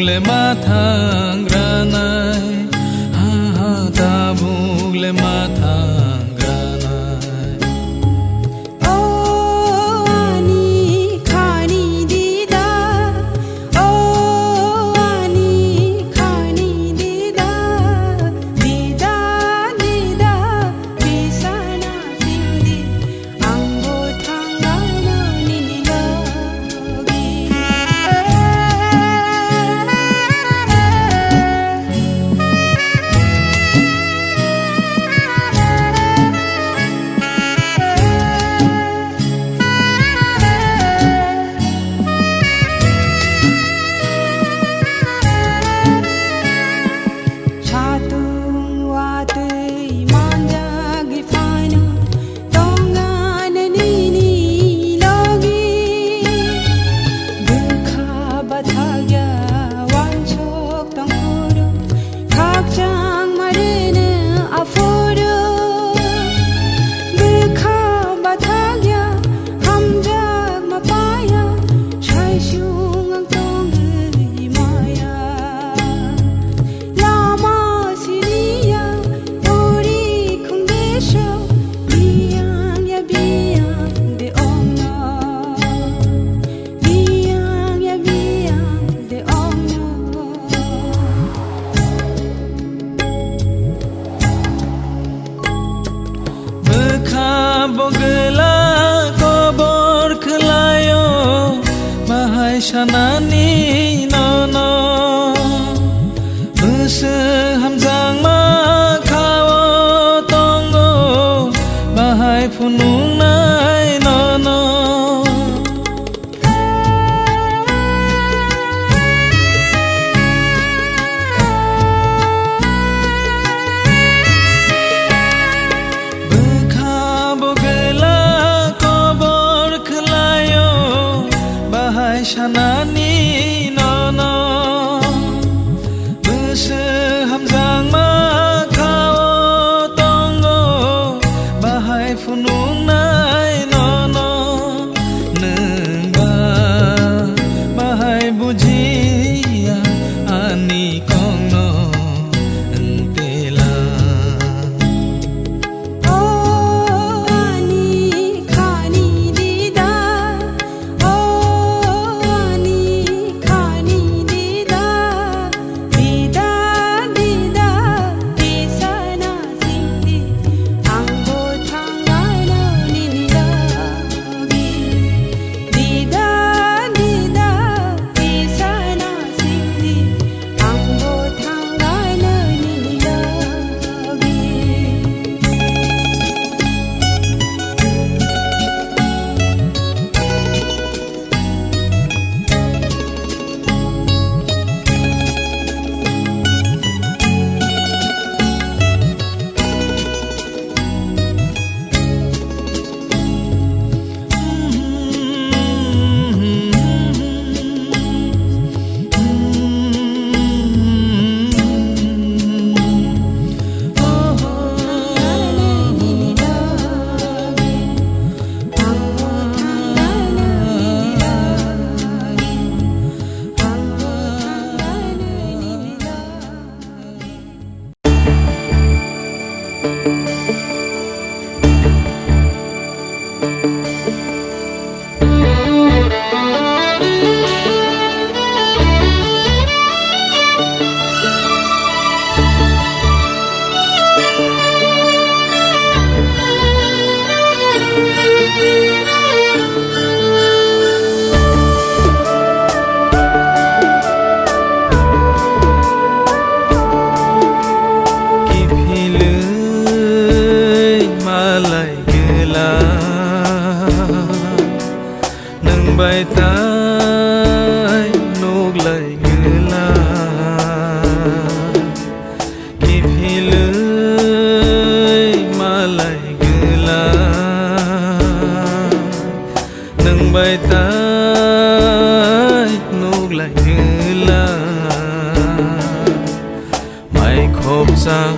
tabungle mathang ranai ha ha tabungle mathang ranai o ani khani dida o ani khani dida dida dida bisana sindi anggo thangana ninilo bogela kobor khelayo bahai sanani nono bese hamjang ma khawo tongo bahai phunung nai nono sanani nono bese hamjang ma khawo tongo bahai phunung nai nono nengba bahai bujia ani kongno entela bay tay nục lời người la kịp hi lưới mà lời người la nâng bay tay nục lời người la mày khốp sa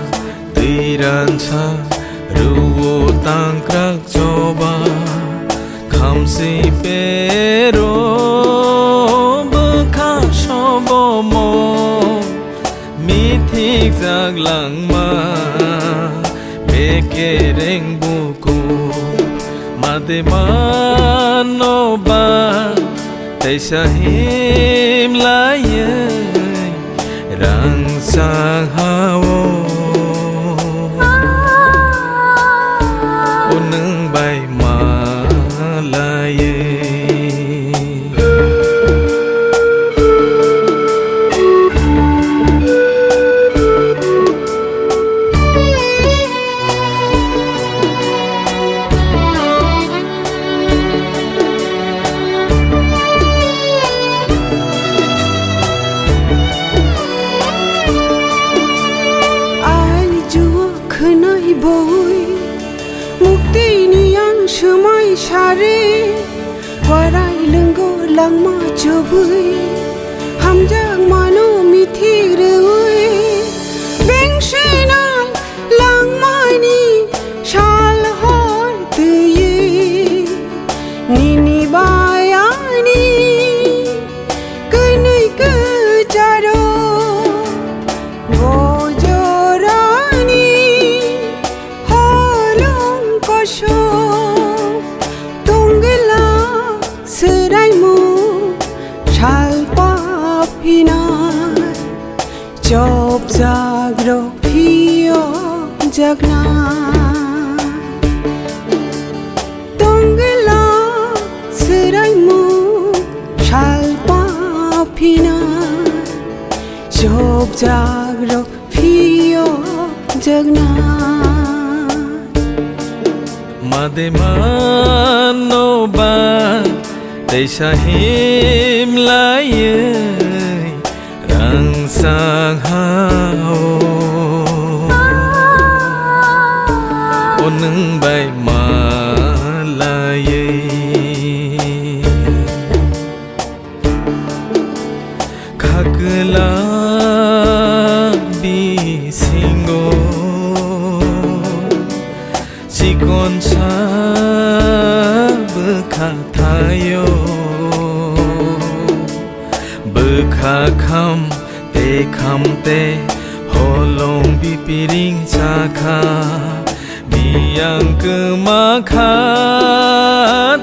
tì đàn sa rùa tăng krắc cho ba kham si pero bơ kha so bo mo giặc làng mà bê kê rèn buku mà te mano ba te sahim lai rang sang hawo nâng bay mà lai বই মুক্তি নিয়াং সময় সারে ওয়ারাই লঙ্গো লাংমা চবুই হামজাং মানো মিথি রুই বেংশেনাল লাংমানি শাল হর তুয়ে নিনি বায়ানি কইনুই কচারো Tunggela seraimu shalpa pinar job jagro phio jagna Tunggela seraimu shalpa pinar job jagro phio jagna Made mano ba te sahim lai rang sang hao nâng bay mà lai khakla bi singo Sikon sa bekha thayo bekha kham te holong bi piring cha kha biyang kema kha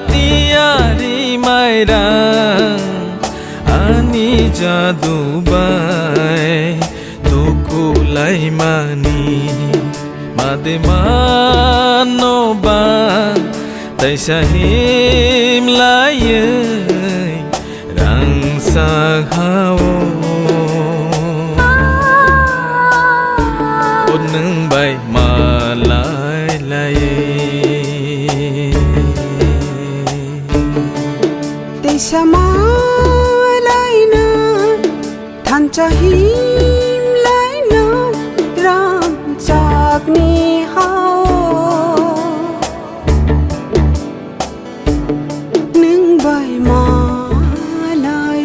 tiari mai rang ani jadu bai tuku lai mani Made mano ba tay sahim lai rang sang hao nâng bay mà lai lai tay sama lai na than chahim lai na ram chak ni hao nâng bay mà lai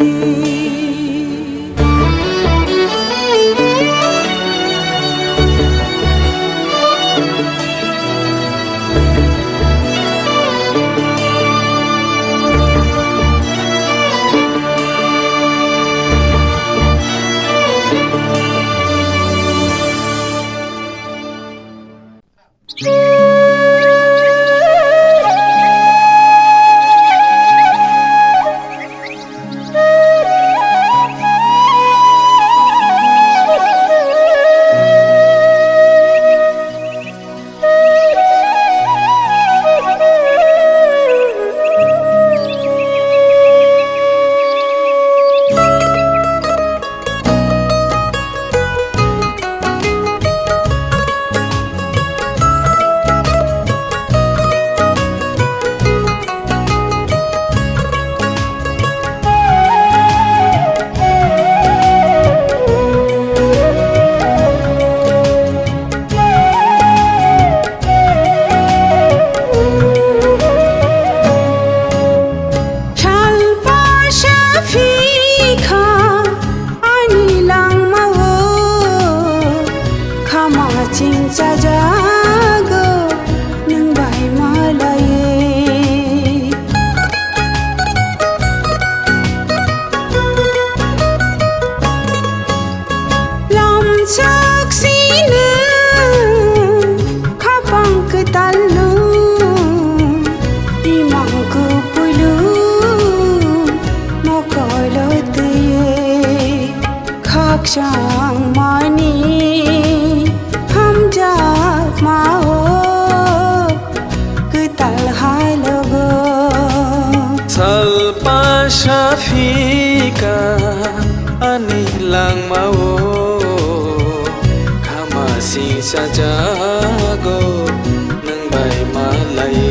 Salpa Shafika ani lang mau Kama sing sajago nang bay malay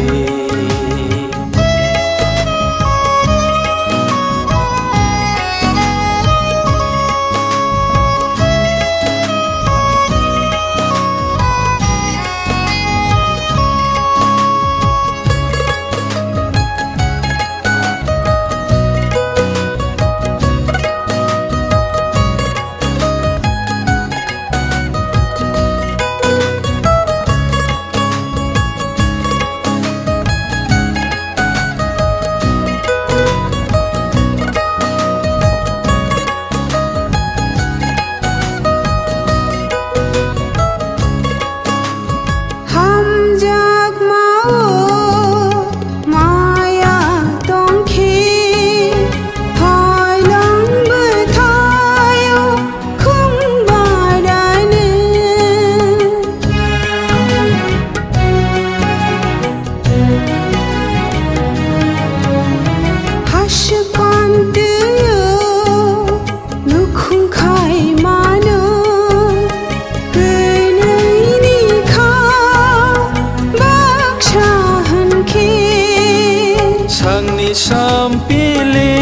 Sampili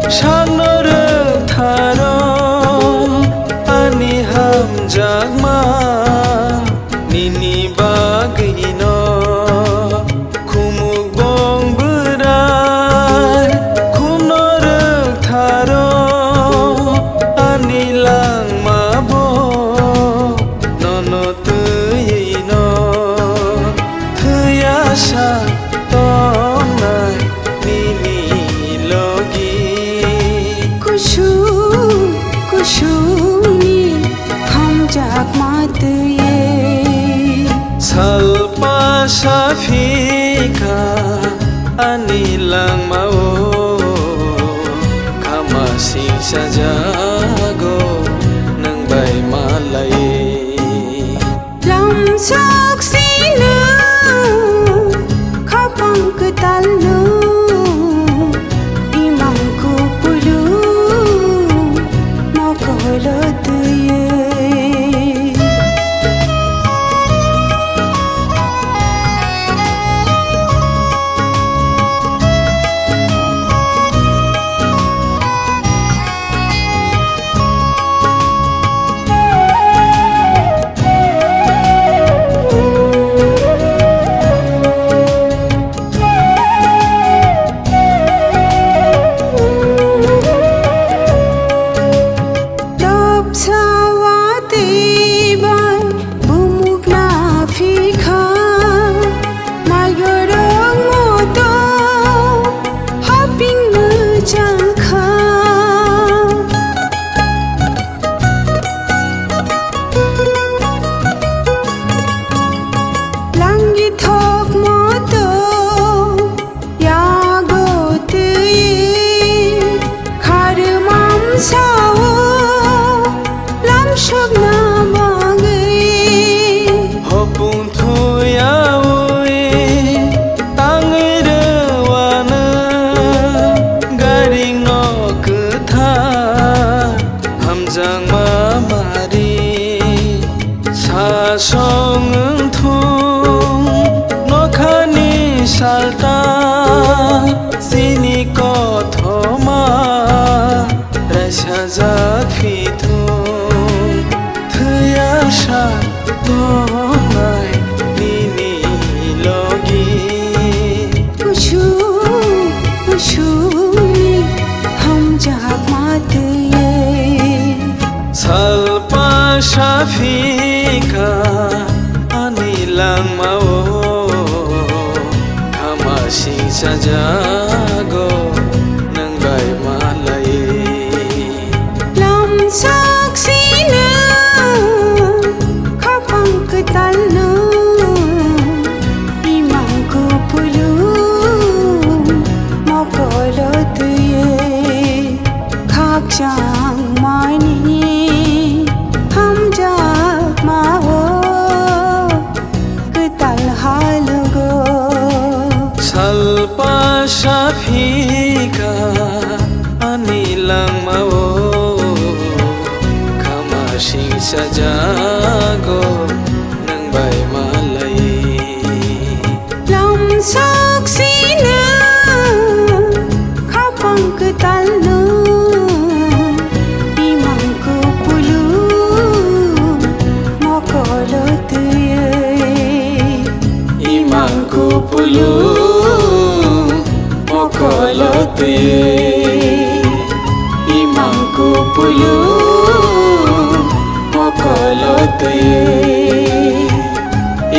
Shanor Tharo Ani Hamjagma Nini Bagino Kumuk Bong Berai Kunor Tharo Ani Lang Mabo Nono Tuyino Tuyasa Salpa Shafika ani lang mau Kama sing sajago nang bay malay Lam saksina kapang ketalno imang ku pulu makolo tuye Song thung no khani salta sini ko thoma rasha zakhi thung thya sha to nai nini logi pushu hum jak mat ye Salpa Shafika ani lang mau Kama sing sajago nang bay malay Lam saksina kapang ketalno imang ku pulu makolo tuye khak chang mani hum jak mao ketal halugo Salpa Shafika hika anilangmao kamasing sajago nang bay malay lam saksina kapang ketalno imangku pulu mokolot ye imangku pulu mokolot ye imangku pulu mokolot ye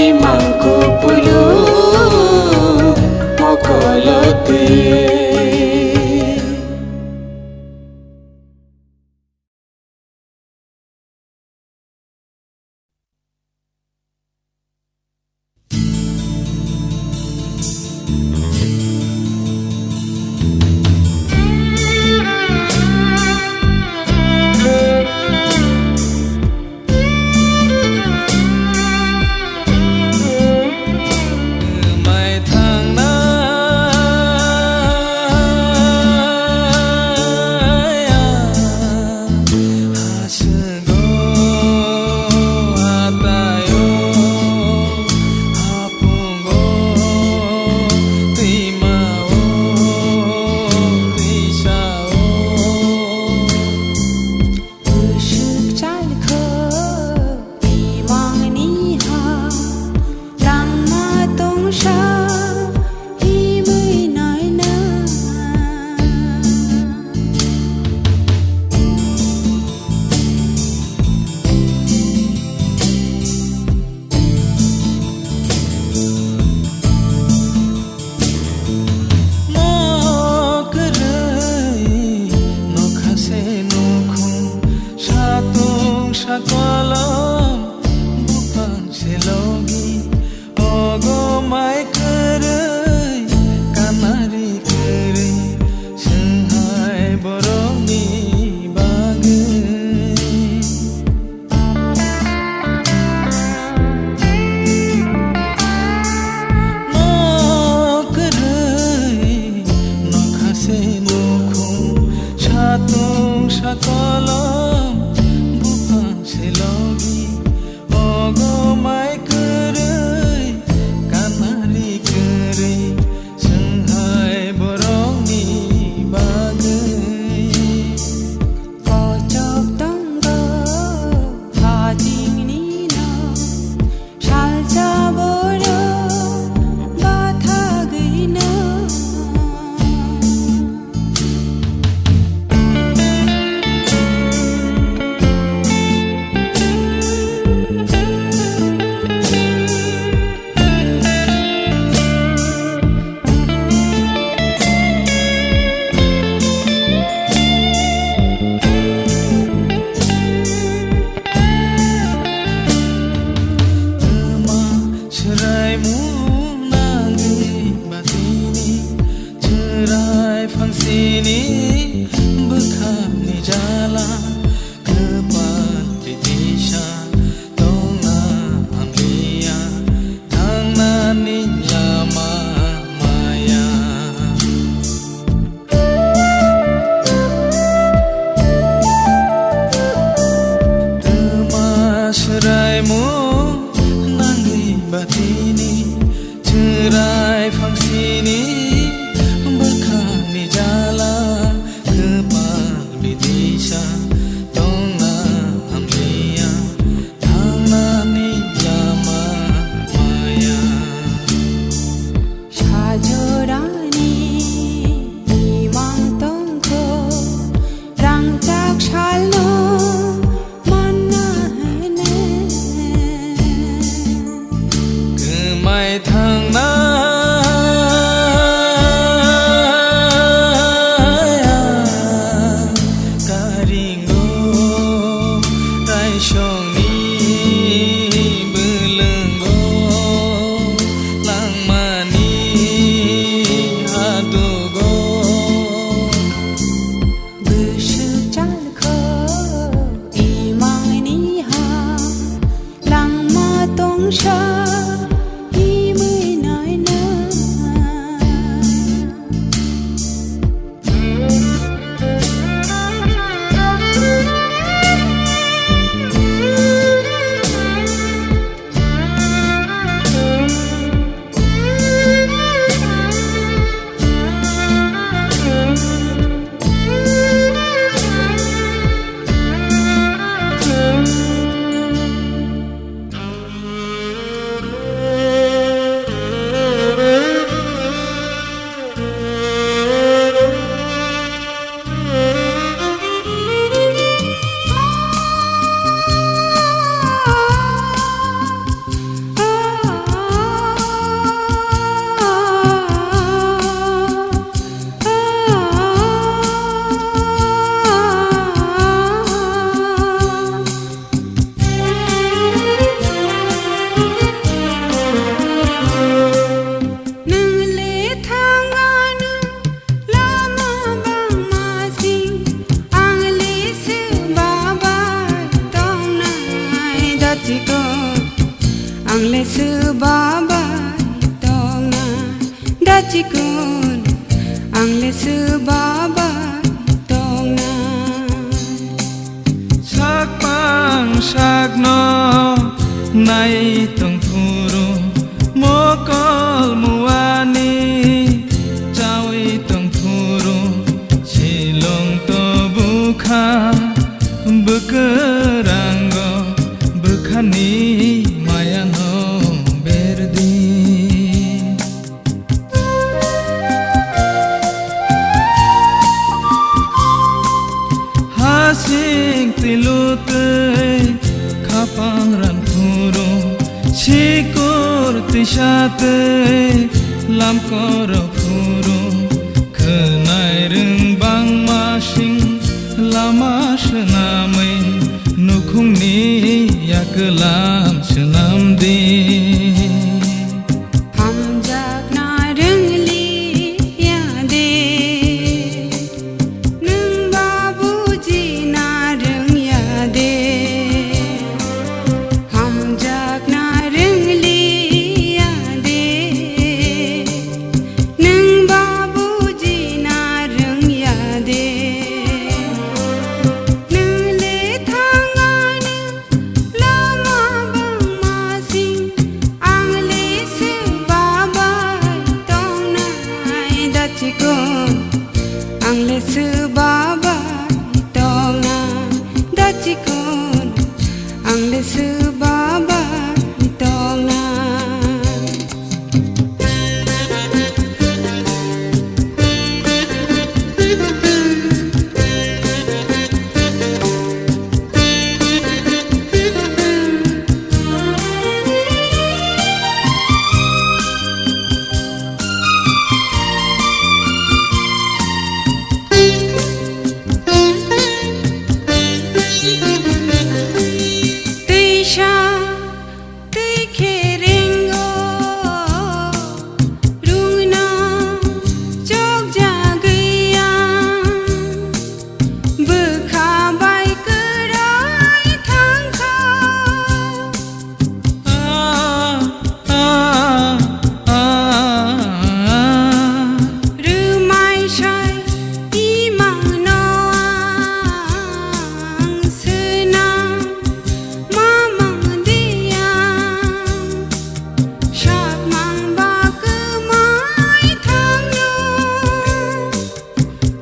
imangku pulu mokolot ye. Cerai fangsini bekam ni jalan datikun ang lesu baba tongna sakpang sakno nai tong puru mokol muani cawi tong puru silong to bukha bekeranggo bekhani mayano berdi hasing tilute kapang ran puru sikur tisate lam kor puru khenai reng bang masing lama senamai nukhungni yaklam senamdi hamjak na rengli yade nung babuji na reng yade hamjak na rengli yade nung babuji na reng yade ang lesu baba tongna datikun ang lesu baba tongna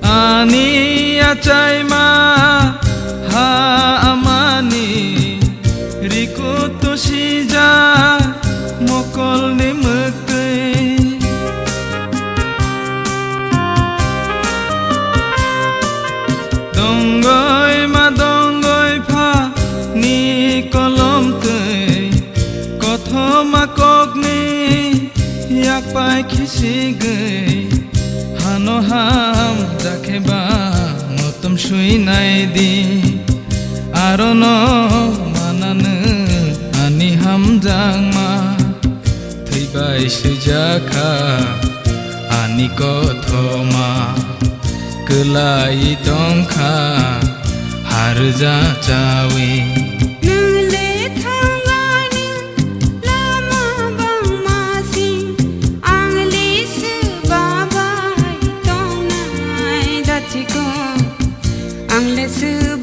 ani acai ma ha amani rikutu sija mokol ni mekai dongoi pha ni kolom tei kothoma kokni yak pai khisi gai hano ham jakheba notom sui nai di arono manane ani ham jangma theibai sujakha ani kothoma kelai tongkha harja cawi ang lesu